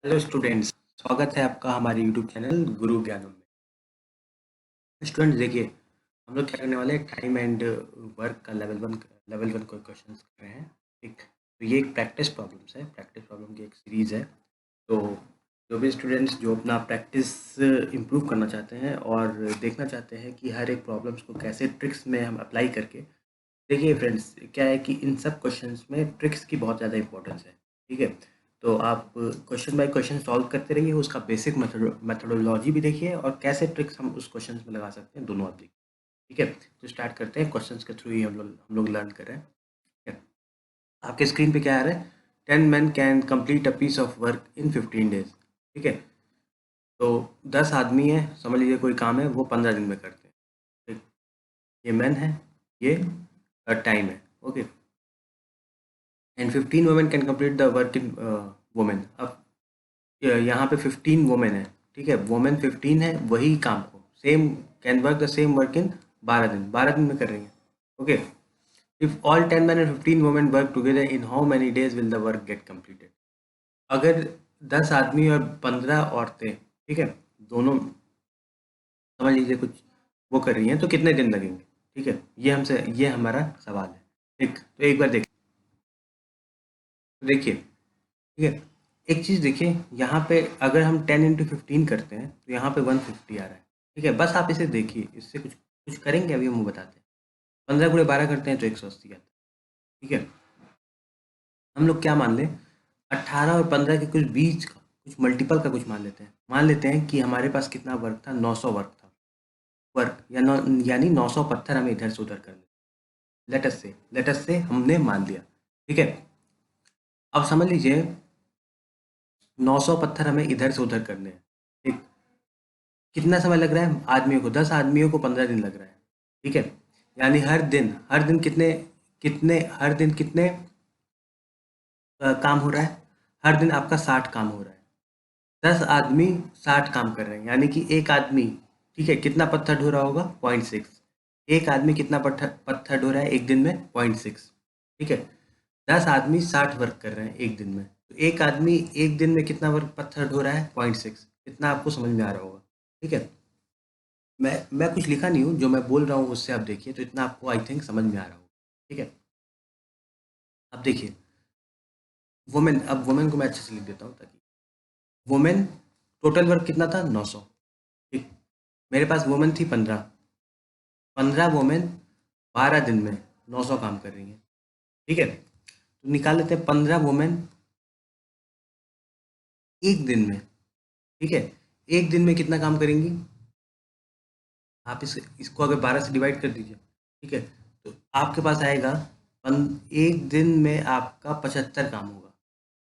Hello students, स्वागत है आपका हमारे यूट्यूब चैनल गुरु ज्ञानम में। स्टूडेंट्स देखिए, हम लोग क्या करने वाले हैं, टाइम एंड वर्क का लेवल वन को क्वेश्चन कर रहे हैं। ठीक, तो ये एक प्रैक्टिस प्रॉब्लम्स है, प्रैक्टिस प्रॉब्लम की एक सीरीज़ है। तो जो भी स्टूडेंट्स जो अपना प्रैक्टिस इम्प्रूव करना चाहते हैं और देखना चाहते हैं कि हर एक प्रॉब्लम्स को कैसे ट्रिक्स में हम अप्लाई करके, देखिए फ्रेंड्स, क्या है कि इन सब क्वेश्चंस में ट्रिक्स की बहुत ज़्यादा इंपॉर्टेंस है। ठीक है, तो आप क्वेश्चन बाय क्वेश्चन सॉल्व करते रहिए, उसका बेसिक मेथोडोलॉजी भी देखिए और कैसे ट्रिक्स हम उस क्वेश्चन में लगा सकते हैं, दोनों आप देखिए। ठीक है, तो स्टार्ट करते हैं। क्वेश्चंस के थ्रू ही हम लोग लर्न कर रहे हैं। ठीक है, आपके स्क्रीन पे क्या आ रहा है? 10 men can complete a piece of work in 15 days। ठीक है, तो 10 आदमी है, समझ लीजिए कोई काम है वो 15 दिन में करते हैं। ठीक, ये मैन है, ये टाइम है। Okay, and 15 women can complete the work in women. अब यहाँ पे 15 वुमेन है। ठीक है, वुमेन 15 है, वही काम को same can work the same work in 12 दिन में कर रही है। Okay, if all 10 men and 15 women work together in how many days will the work get completed. अगर 10 आदमी और 15 औरतें, ठीक है, दोनों समझ लीजिए कुछ वो कर रही हैं, तो कितने दिन लगेंगे? ठीक है, ये हमारा सवाल है। ठीक, तो एक बार देखिए। ठीक है, एक चीज़ देखिए, यहाँ पे अगर हम 10 × 15 करते हैं तो यहाँ पे 150 आ रहा है। ठीक है, बस आप इसे देखिए, इससे कुछ कुछ करेंगे अभी हम बताते हैं। 15 × 12 करते हैं तो 180 आता है। ठीक है, हम लोग क्या मान लें, 18 और 15 के कुछ बीच का कुछ मल्टीपल का कुछ मान लेते हैं कि हमारे पास कितना वर्क था, 900 वर्क था। वर्क यानी 900 पत्थर हमें इधर से उधर करने। लेट अस से हमने मान लिया। ठीक है, अब समझ लीजिए 900 पत्थर हमें इधर से उधर करने हैं। ठीक, कितना समय लग रहा है आदमियों को? 10 आदमियों को 15 दिन लग रहा है। ठीक है, यानी हर दिन कितने कितने हर दिन कितने काम हो रहा है? हर दिन आपका 60 काम हो रहा है। 10 आदमी 60 काम कर रहे हैं, यानी कि एक आदमी, ठीक है, कितना पत्थर ढो रहा होगा? 0.6। एक आदमी कितना पत्थर पत्थर ढो रहा है एक दिन में? 0.6। ठीक है, 10 आदमी 60 वर्क कर रहे हैं एक दिन में, तो एक आदमी एक दिन में कितना वर्क पत्थर ढो रहा है? 0.6। इतना आपको समझ में आ रहा होगा। ठीक है, मैं कुछ लिखा नहीं हूँ, जो मैं बोल रहा हूँ उससे आप देखिए, तो इतना आपको आई थिंक समझ में आ रहा होगा। ठीक है, अब देखिए, अब वुमेन को मैं अच्छे से लिख देता हूँ ताकि वुमेन टोटल वर्क कितना था? 900। ठीक, मेरे पास वुमेन थी 15। 15 वुमेन 12 दिन में 900 काम कर रही हैं। ठीक है, तो निकाल लेते हैं 15 वुमेन एक दिन में। ठीक है, एक दिन में कितना काम करेंगी? आप इसको अगर 12 से डिवाइड कर दीजिए। ठीक है, तो आपके पास आएगा एक दिन में आपका 75 काम होगा।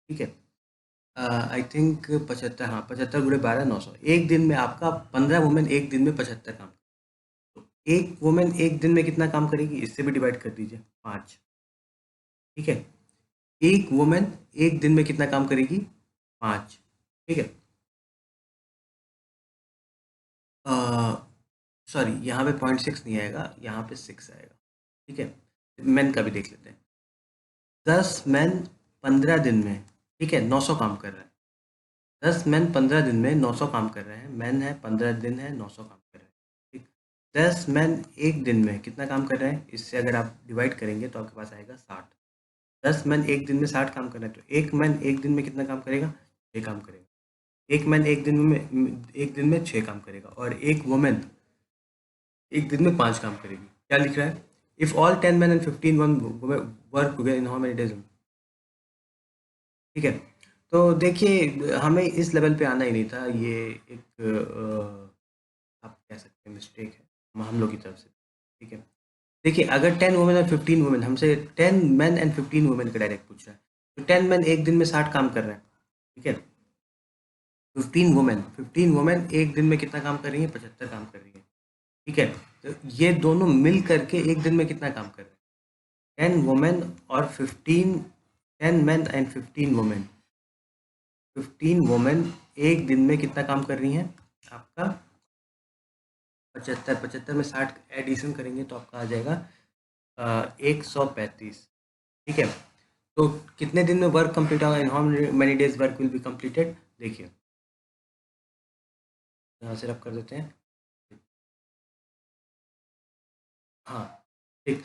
ठीक है, आई थिंक 75, हाँ, 75 × 12 900। एक दिन में आपका 15 वुमेन एक दिन में 75 काम। तो एक वुमेन एक दिन में कितना काम करेगी? इससे भी डिवाइड कर दीजिए, 5। ठीक है, एक वुमेन एक दिन में कितना काम करेगी? 5। ठीक है, सॉरी, यहाँ पे 0.6 नहीं आएगा, यहाँ पे 6 आएगा। ठीक है, मैन का भी देख लेते हैं। 10 मैन 15 दिन में, ठीक है, 900 काम कर रहे हैं। 10 मैन 15 दिन में 900 काम कर रहे हैं। मैन है, 15 दिन है, 900 काम कर रहे हैं। ठीक, 10 मैन एक दिन में कितना काम कर रहे हैं? इससे अगर आप डिवाइड करेंगे तो आपके पास आएगा 60। 10 मैन एक दिन में 60 काम कर रहे हैं, तो एक मैन एक दिन में कितना काम करेगा? 6 काम करेगा। एक मैन एक दिन में 6 काम करेगा, और एक वुमेन एक दिन में 5 काम करेगी। क्या लिख रहा है? If all 10 men and 15 work together in how many days? ठीक है, तो देखिए, हमें इस लेवल पे आना ही नहीं था। ये एक आप कह सकते हैं मिस्टेक है हम लोग की तरफ से। ठीक है, देखिए, अगर 10 वुमेन और 15 वुमेन हमसे 10 men and 15 वुमेन का डायरेक्ट पूछ रहा है, तो 10 मैन एक दिन में 60 काम कर रहे हैं। ठीक है, 15 वुमेन एक दिन में कितना काम कर रही है? 75 काम कर रही है। ठीक है, तो ये दोनों मिल करके एक दिन में कितना काम कर रहे हैं? 10 वुमेन और 10 men and 15 वुमेन, 15 वुमेन एक दिन में कितना काम कर रही हैं? आपका 75, 75 में 60 एडिशन करेंगे तो आपका आ जाएगा 135। ठीक है, तो कितने दिन में वर्क कंप्लीट होगा, in how many days work will be completed. देखिए यहाँ से रब कर देते हैं। हाँ ठीक,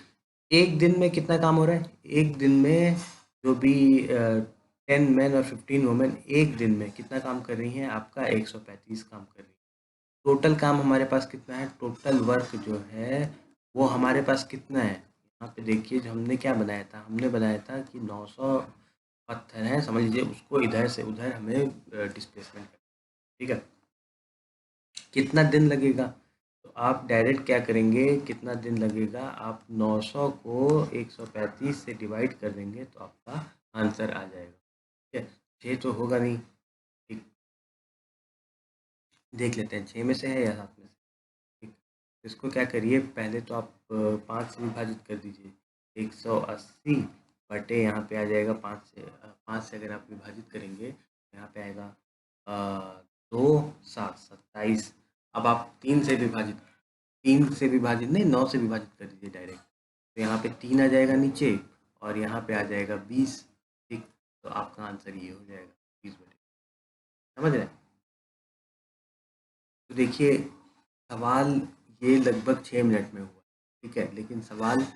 एक दिन में कितना काम हो रहा है, एक दिन में जो भी 10 मैन और 15 वुमेन एक दिन में कितना काम कर रही हैं, आपका 135 काम कर रही है। टोटल काम हमारे पास कितना है, टोटल वर्क जो है वो हमारे पास कितना है, यहाँ पे देखिए जो हमने क्या बनाया था, हमने बनाया था कि 900 पत्थर हैं, समझ लीजिए उसको इधर से उधर हमें डिस्प्लेसमेंट करना, ठीक है। कितना दिन लगेगा, तो आप डायरेक्ट क्या करेंगे, कितना दिन लगेगा, आप 900 को 135 से डिवाइड कर देंगे तो आपका आंसर आ जाएगा, ठीक है। 6 तो होगा नहीं, ठीक, देख लेते हैं 6 में से है या 7 में से, ठीक। इसको क्या करिए, पहले तो आप 5 से विभाजित कर दीजिए, 180 बटे यहाँ पे आ जाएगा 5 से, 5 से अगर आप विभाजित करेंगे यहाँ पे आएगा 2 7 27। अब आप 3 से विभाजित, 3 से विभाजित नहीं 9 से विभाजित कर दीजिए डायरेक्ट, तो यहाँ पे 3 आ जाएगा नीचे और यहाँ पे आ जाएगा 20, ठीक। तो आपका आंसर ये हो जाएगा 20 बटे, समझ रहे हैं। तो देखिए सवाल ये लगभग 6 मिनट में हुआ, ठीक है, लेकिन सवाल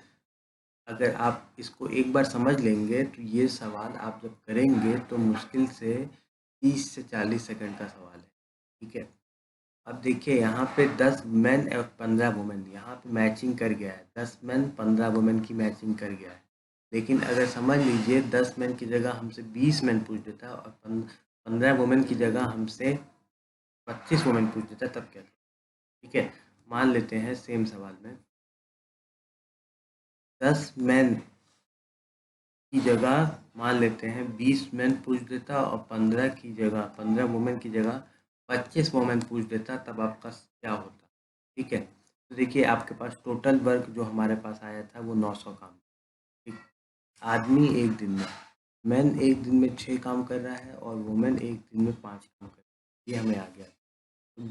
अगर आप इसको एक बार समझ लेंगे तो ये सवाल आप जब करेंगे तो मुश्किल से 30 से 40 सेकंड का सवाल है, ठीक है। अब देखिए यहाँ पे 10 मैन और 15 वुमेन, यहाँ पे मैचिंग कर गया है, 10 मैन 15 वुमेन की मैचिंग कर गया है। लेकिन अगर समझ लीजिए 10 मैन की जगह हमसे 20 मैन पूछ देता और 15 वुमेन की जगह हमसे 25 वुमेन पूछ देता, तब क्या, ठीक है। मान लेते हैं सेम सवाल में 10 मैन की जगह मान लेते हैं 20 मैन पूछ देता और 15 की जगह 15 वुमेन की जगह 25 वुमेन पूछ देता, तब आपका क्या होता, ठीक है। तो देखिए आपके पास टोटल वर्क जो हमारे पास आया था वो 900 काम, ठीक। आदमी एक दिन में, मैन एक दिन में 6 काम कर रहा है और वुमेन एक दिन में 5 काम कर रही है, ये हमें आ गया। तो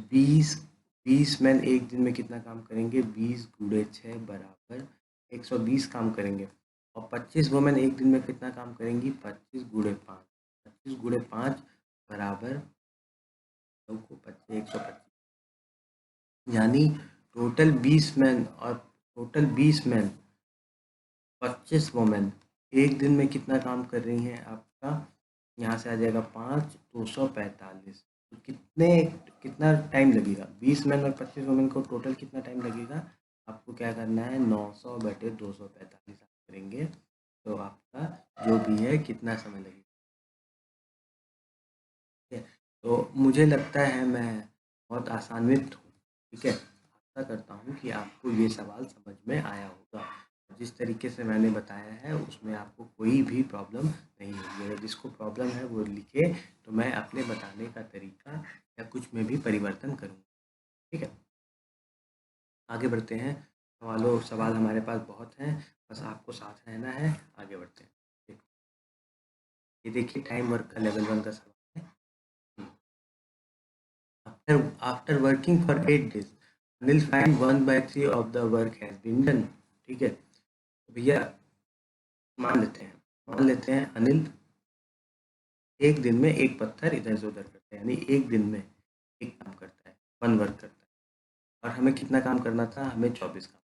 20 मैन एक दिन में कितना काम करेंगे, 20 गुणे 6 बराबर 120 काम करेंगे, और 25 वुमेन एक दिन में कितना काम करेंगी, 25 गुणे 5, 25 गुणे 5 बराबर 125, यानी टोटल 20 मैन 25 वुमेन एक दिन में कितना काम कर रही हैं, आपका यहाँ से आ जाएगा 5 245। तो कितना टाइम लगेगा, 20 मैन और 25 वुमेन को टोटल कितना टाइम लगेगा, आपको क्या करना है 900 बटे 245 करेंगे तो आपका जो भी है कितना समय लगेगा, ठीक है। तो मुझे लगता है मैं बहुत आसान्वित हूँ, ठीक है। आशा करता हूँ कि आपको ये सवाल समझ में आया होगा, जिस तरीके से मैंने बताया है उसमें आपको कोई भी प्रॉब्लम नहीं होगी। अगर जिसको प्रॉब्लम है वो लिखे, तो मैं अपने बताने का तरीका या कुछ में भी परिवर्तन करूँगा, ठीक है। आगे बढ़ते हैं, सवाल हमारे पास बहुत हैं, बस आपको साथ रहना है, आगे बढ़ते हैं, ठीक। ये देखिए टाइम वर्क का लेवल 1 का सवाल है। After working for 8 days, Anil find 1/3 of the work has been done, ठीक है। तो भैया मान लेते हैं अनिल एक दिन में एक पत्थर इधर से उधर करता है, यानी एक दिन में एक काम करता है, 1 वर्क करता है, और हमें कितना काम करना था, हमें 24 काम,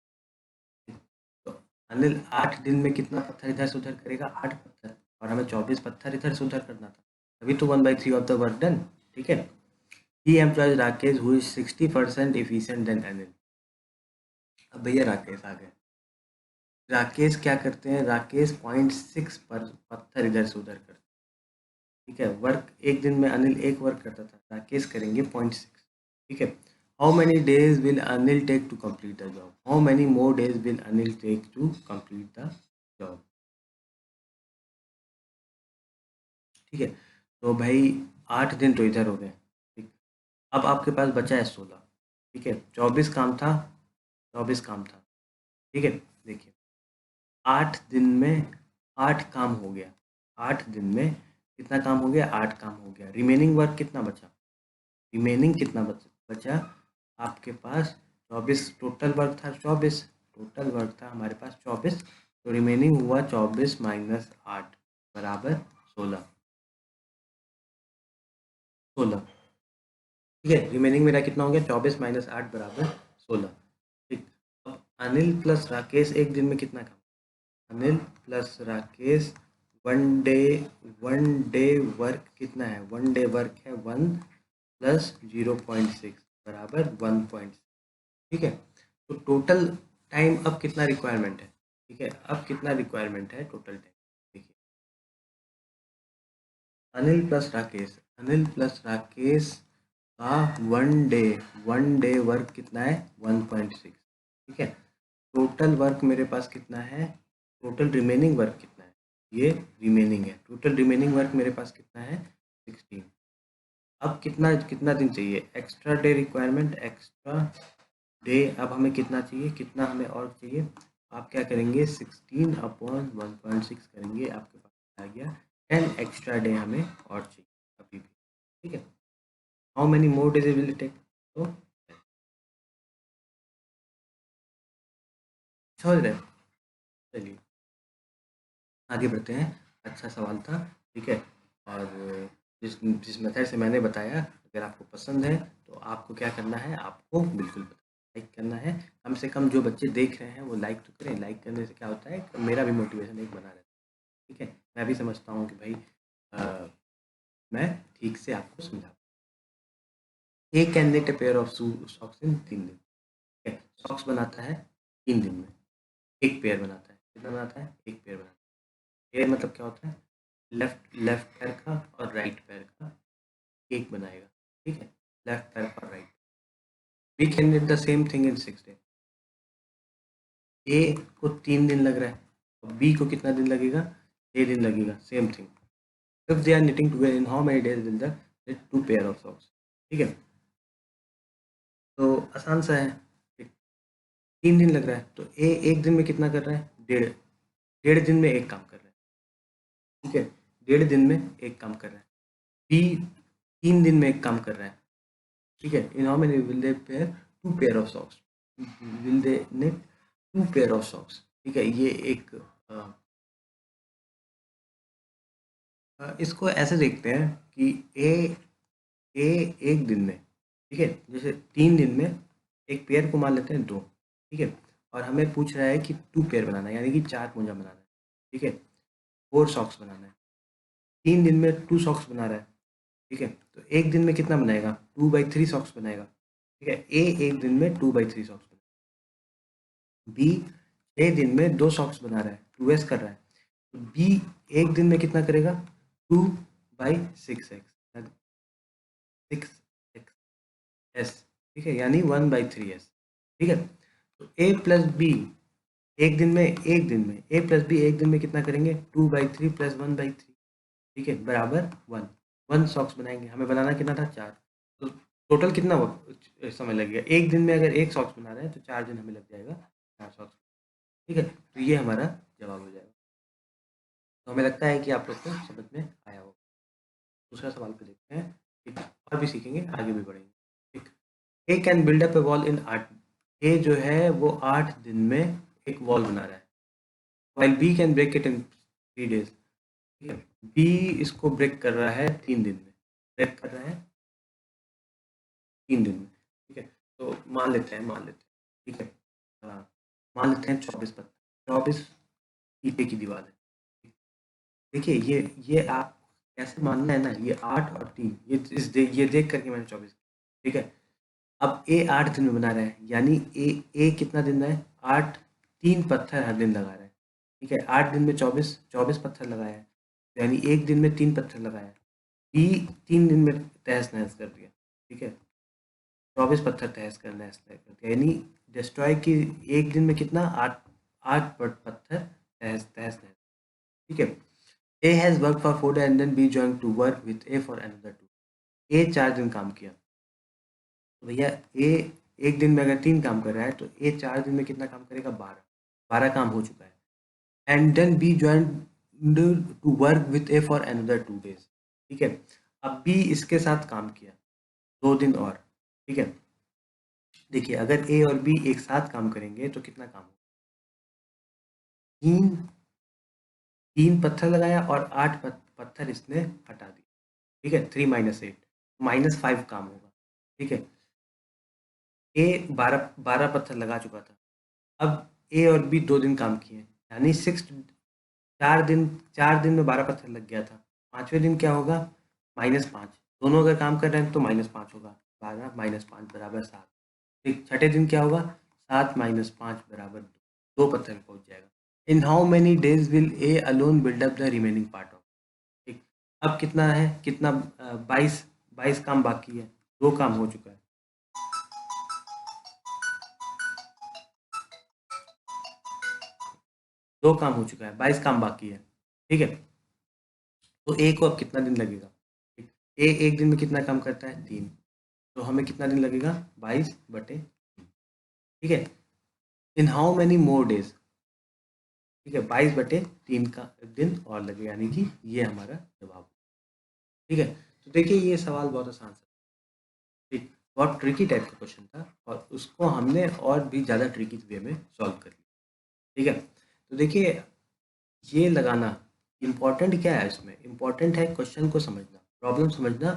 ठीक। तो अनिल 8 दिन में कितना पत्थर इधर से उधर करेगा, 8 पत्थर, और हमें 24 पत्थर इधर से उधर करना था, तभी तो 1/3 ऑफ द वर्क डन, ठीक है। He employs Rakesh who is 60% efficient than Anil। अब भैया राकेश आ गए, राकेश क्या करते हैं, राकेश 0.6 पर पत्थर इधर से उधर करते हैं, ठीक है। वर्क एक दिन में अनिल एक वर्क करता था, राकेश करेंगे 0.6, ठीक है। How many days will Anil take to complete the job, how many more days will Anil take to complete the job, ठीक है। तो भाई 8 दिन तो इधर हो गए, ठीक। अब आपके पास बचा है 16, ठीक है। 24 काम था, ठीक है। देखिए 8 दिन में 8 काम हो गया, 8 दिन में कितना काम हो गया, 8 काम हो गया, रिमेनिंग वर्क कितना बचा, रिमेनिंग कितना बचा आपके पास 24, टोटल वर्क था 24, टोटल वर्क था हमारे पास 24, तो रिमेनिंग हुआ 24 - 8, बराबर 16। 16, ठीक है। रिमेनिंग मेरा कितना हो गया, 24 माइनस 8 बराबर 16, ठीक। अब अनिल प्लस राकेश एक दिन में कितना काम, Anil plus Rakesh one day work कितना है, वन डे वर्क है 1 प्लस 0.6 बराबर 1. ठीक है। तो टोटल टाइम अब कितना रिक्वायरमेंट है, ठीक है, अब कितना रिक्वायरमेंट है टोटल टाइम, देखिए। अनिल प्लस राकेश का वन डे वर्क कितना है, 1.6, ठीक है। टोटल वर्क मेरे पास कितना है, टोटल रिमेनिंग वर्क कितना है, ये रिमेनिंग है, टोटल रिमेनिंग वर्क मेरे पास कितना है, 16। अब कितना कितना दिन चाहिए, extra day requirement, extra day. अब हमें कितना चाहिए, कितना हमें और चाहिए, आप क्या करेंगे, 16/1.6 करेंगे, आपके पास आ गया 10 एक्स्ट्रा डे हमें और चाहिए अभी भी, ठीक है। How many more days will take, तो समझ रहे हैं? चलिए आगे बढ़ते हैं। अच्छा सवाल था, ठीक है। और जिस जिस मेथड से मैंने बताया, अगर आपको पसंद है तो आपको क्या करना है, आपको बिल्कुल लाइक करना है। कम से कम जो बच्चे देख रहे हैं वो लाइक तो करें, लाइक करने से क्या होता है, मेरा भी मोटिवेशन एक बना रहता है, ठीक है। मैं भी समझता हूँ कि भाई मैं ठीक से आपको समझा। A can knit a pair of socks in 3 दिन, ठीक है। सॉक्स बनाता है 3 दिन में, एक पेयर बनाता है, कितना बनाता है, एक पेयर बनाता है। पेयर मतलब क्या होता है, लेफ्ट लेफ्ट पैर का और राइट पैर का एक बनाएगा, ठीक है, लेफ्ट पैर का right. We can did the same thing in 6 day. A को 3 दिन लग रहा है, और बी को कितना दिन लगेगा, 6 दिन लगेगा, same thing. If they are knitting together in how many days will the knit 2 pair of socks, ठीक है। तो आसान सा है, ठीक। 3 दिन लग रहा है, तो ए एक दिन में कितना कर रहा है, डेढ़ डेढ़ दिन में एक काम कर रहा है, ठीक है, डेढ़ दिन में एक काम कर रहा है। बी 3 दिन में एक काम कर रहा है, ठीक है। In how many will they pair 2 pair of socks, will they knit 2 pair of socks, ठीक है। ये एक इसको ऐसे देखते हैं कि ए ए एक दिन में, ठीक है, जैसे 3 दिन में एक पेयर को मान लेते हैं 2, ठीक है। और हमें पूछ रहा है कि 2 पेयर बनाना है, यानी कि 4 मोजा बनाना है, ठीक है, 4 सॉक्स बनाना है। 3 दिन में 2 सॉक्स बना रहा है, ठीक है। तो एक दिन में कितना बनाएगा, 2/3 सॉक्स बनाएगा, ठीक है। ए एक दिन में 2/3 सॉक्स बनाएगा। बी 6 दिन में 2 सॉक्स बना रहा है, 2s कर रहा है, तो बी एक दिन में कितना करेगा, 2/6x, 6x, ठीक है, यानी 1/3s, ठीक है। तो ए प्लस बी ए प्लस बी एक दिन में कितना करेंगे, 2/3 प्लस 1/3, ठीक है, बराबर 1 सॉक्स बनाएंगे। हमें बनाना कितना था, 4। तो टोटल कितना समय लग गया, एक दिन में अगर एक सॉक्स बना रहे हैं तो 4 दिन हमें लग जाएगा 4 सॉक्स, ठीक है। तो ये हमारा जवाब हो जाएगा। तो हमें लगता है कि आप लोग को समझ में आया होगा। दूसरा सवाल पे देखते हैं, ठीक। और भी सीखेंगे, आगे भी बढ़ेंगे, ठीक। A can build up a wall in 8, A जो है वो 8 दिन में एक वॉल बना रहा है, while B can break it in 3 days, ठीक है। बी इसको ब्रेक कर रहा है 3 दिन में, ब्रेक कर रहा है 3 दिन में, ठीक है। तो मान लेते हैं, ठीक है। हाँ, मान लेते हैं 24 पत्थर, 24 ईंटे की दीवार है, ठीक। देखिए ये आप कैसे मानना है ना, ये 8 और 3, ये देख करके मैंने 24, ठीक है। अब ए 8 दिन में बना रहा है, यानी ए कितना दिन में है, 8, 3 पत्थर हर दिन लगा रहा है, ठीक है। 8 दिन में 24 पत्थर लगाया है, यानी एक दिन में 3 पत्थर लगाया है। बी 3 दिन में तहस नहस कर दिया, ठीक है, 24 पत्थर तहस कर नहस कर दिया, यानी डिस्ट्रॉय की एक दिन में कितना, 8 पत्थर तहस तहस नहस, ठीक है। A has work for 4 and then B join to work with A for another 2, A 4 दिन काम किया, तो भैया ए एक दिन में अगर 3 काम कर रहा है, तो ए 4 दिन में कितना काम करेगा, 12 काम हो चुका है। And then B join to work with A for another 2 days, ठीक है। अब बी इसके साथ काम किया 2 दिन और, ठीक है। देखिए अगर ए और बी एक साथ काम करेंगे तो कितना काम होगा, 3 3 पत्थर लगाया और 8 पत्थर इसने हटा दिए, ठीक है। 3 माइनस 8 -5 काम होगा, ठीक है। ए 12 पत्थर लगा चुका था। अब ए और बी 2 दिन काम किए, यानी 4 दिन में 12 पत्थर लग गया था। 5वें दिन क्या होगा? -5। दोनों अगर काम कर रहे हैं तो -5 होगा। 12 -5 बराबर 7। ठीक, छठे दिन क्या होगा? 7 -5 बराबर 2 पत्थर में पहुंच जाएगा। In how many days will A alone build up the remaining part of. ठीक, अब कितना है, कितना 22 काम बाकी है। 2 काम हो चुका है, 2 काम हो चुका है, 22 काम बाकी है, ठीक है। तो ए को अब कितना दिन लगेगा? ठीक, ए एक दिन में कितना काम करता है? 3। तो हमें कितना दिन लगेगा? 22/3, ठीक है। In how many more days, ठीक है, 22/3 का दिन और लगेगा, यानी कि ये हमारा जवाब, ठीक है। तो देखिए ये सवाल बहुत आसान सा, ठीक, बहुत ट्रिकी टाइप का क्वेश्चन था और उसको हमने और भी ज़्यादा ट्रिकी वे में सॉल्व कर लिया, ठीक है। तो देखिए ये लगाना इम्पोर्टेंट क्या है, इसमें इम्पोर्टेंट है क्वेश्चन को समझना, प्रॉब्लम समझना,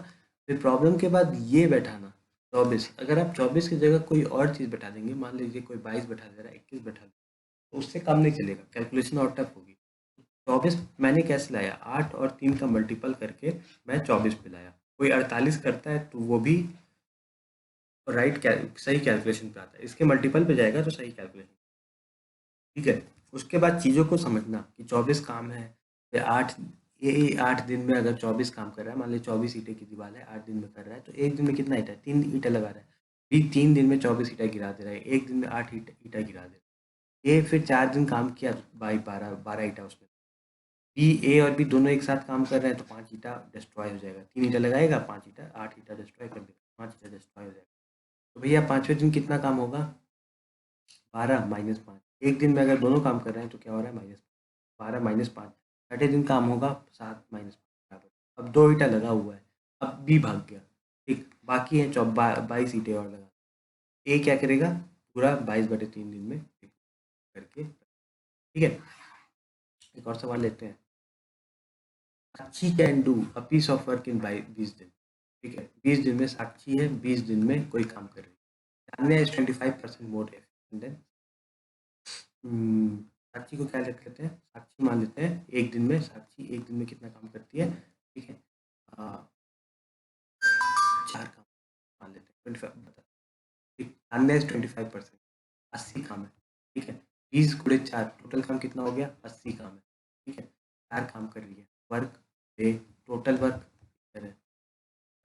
फिर प्रॉब्लम के बाद ये बैठाना 24। अगर आप 24 की जगह कोई और चीज़ बैठा देंगे, मान लीजिए कोई 22 बैठा दे रहा है, 21 बैठा दे रहा है, तो उससे कम नहीं चलेगा, कैलकुलेशन और टफ होगी। 24 मैंने कैसे लाया? 8 और 3 का मल्टीपल करके मैं 24 पे लाया। कोई 48 करता है तो वो भी सही कैलकुलेशन पे आता है, इसके मल्टीपल पे जाएगा तो सही कैलकुलेशन, ठीक है। उसके बाद चीज़ों को समझना कि 24 काम है, फिर 8, ये 8 दिन में अगर 24 काम कर रहा है, मान लीजिए 24 ईंटें की दीवार है, 8 दिन में कर रहा है, तो एक दिन में कितना ईंटा है? 3 ईंटें लगा रहा है, भी 3 दिन में 24 ईंटें गिरा दे रहा है, एक दिन में 8 ईंटा गिरा दे रहा है। ये फिर 4 दिन काम किया तो बाई 12 ईंटा उसमें। बी, ए और बी दोनों एक साथ काम कर रहे हैं तो 5 ईंटा डिस्ट्रॉय हो जाएगा। 3 ईंटा लगाएगा, 5 ईंटा, 8 ईंटा डिस्ट्रॉय कर देगा, 5 ईंटा डिस्ट्रॉय हो जाएगा। तो भैया 5वें दिन कितना काम होगा? 12 -5। एक दिन में अगर दोनों काम कर रहे हैं तो क्या हो रहा है? -12 -5। छठे दिन काम होगा 7 -5 बराबर। अब 2 ईंटा लगा हुआ है, अब बी भाग गया, ठीक, बाकी है 22 ईंटें और लगा। ए क्या करेगा? पूरा 22/3 दिन में करके, ठीक है। एक और सवाल लेते हैं। Sakshi can do a piece of work in 20 दिन, ठीक है। 20 दिन में साक्षी है, 20 दिन में कोई काम कर रही है। Tanya is 25% more efficient than. Sakshi को क्या रख लेते हैं? साक्षी मान लेते हैं, एक दिन में साक्षी एक दिन में कितना काम करती है, ठीक है। 4 काम मान लेते हैं, 25 बता, ठीक। तान्या इज 25%, 80 काम है, ठीक है। 20 × 4 टोटल काम कितना हो गया? 80 काम है, ठीक है। 4 काम कर रही है, वर्क डे, टोटल वर्क है।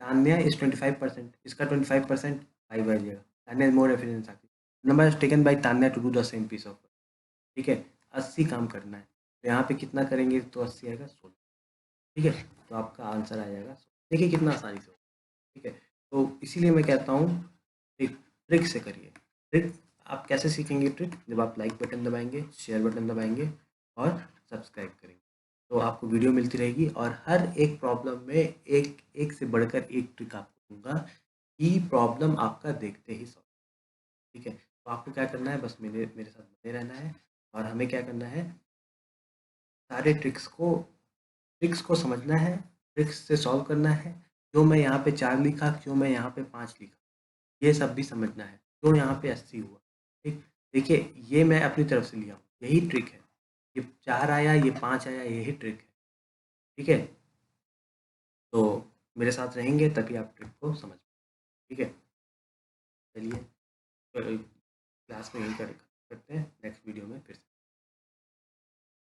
तान्या इज 25%, इसका 25% 5 आ जाएगा। Tanya is more efficient Sakshi. Number taken by Tanya to do the same piece of work, ठीक है। 80 काम करना है, तो यहाँ पे कितना करेंगे तो 80 आएगा 16, ठीक है। तो आपका आंसर आ जाएगा 16। देखिए कितना आसानी से, ठीक है। तो इसीलिए मैं कहता हूँ एक ट्रिक से करिए। ट्रिक आप कैसे सीखेंगे? ट्रिक जब आप लाइक बटन दबाएंगे, शेयर बटन दबाएंगे और सब्सक्राइब करेंगे, तो आपको वीडियो मिलती रहेगी और हर एक प्रॉब्लम में एक एक से बढ़कर एक ट्रिक आपको दूंगा कि प्रॉब्लम आपका देखते ही सॉल्व, ठीक है। तो आपको क्या करना है? बस मेरे मेरे साथ बने रहना है और हमें क्या करना है? सारे ट्रिक्स को समझना है, ट्रिक्स से सॉल्व करना है। क्यों मैं यहाँ पे 4 लिखा, क्यों मैं यहाँ पे 5 लिखा, ये सब भी समझना है। क्यों यहाँ पे 80 हुआ, ठीक। देखिए ये मैं अपनी तरफ से लिया हूँ, यही ट्रिक है। ये 4 आया, ये 5 आया, यही ट्रिक है, ठीक है। तो मेरे साथ रहेंगे तभी आप ट्रिक को समझ पाएंगे, ठीक है। चलिए क्लास में यही करते हैं।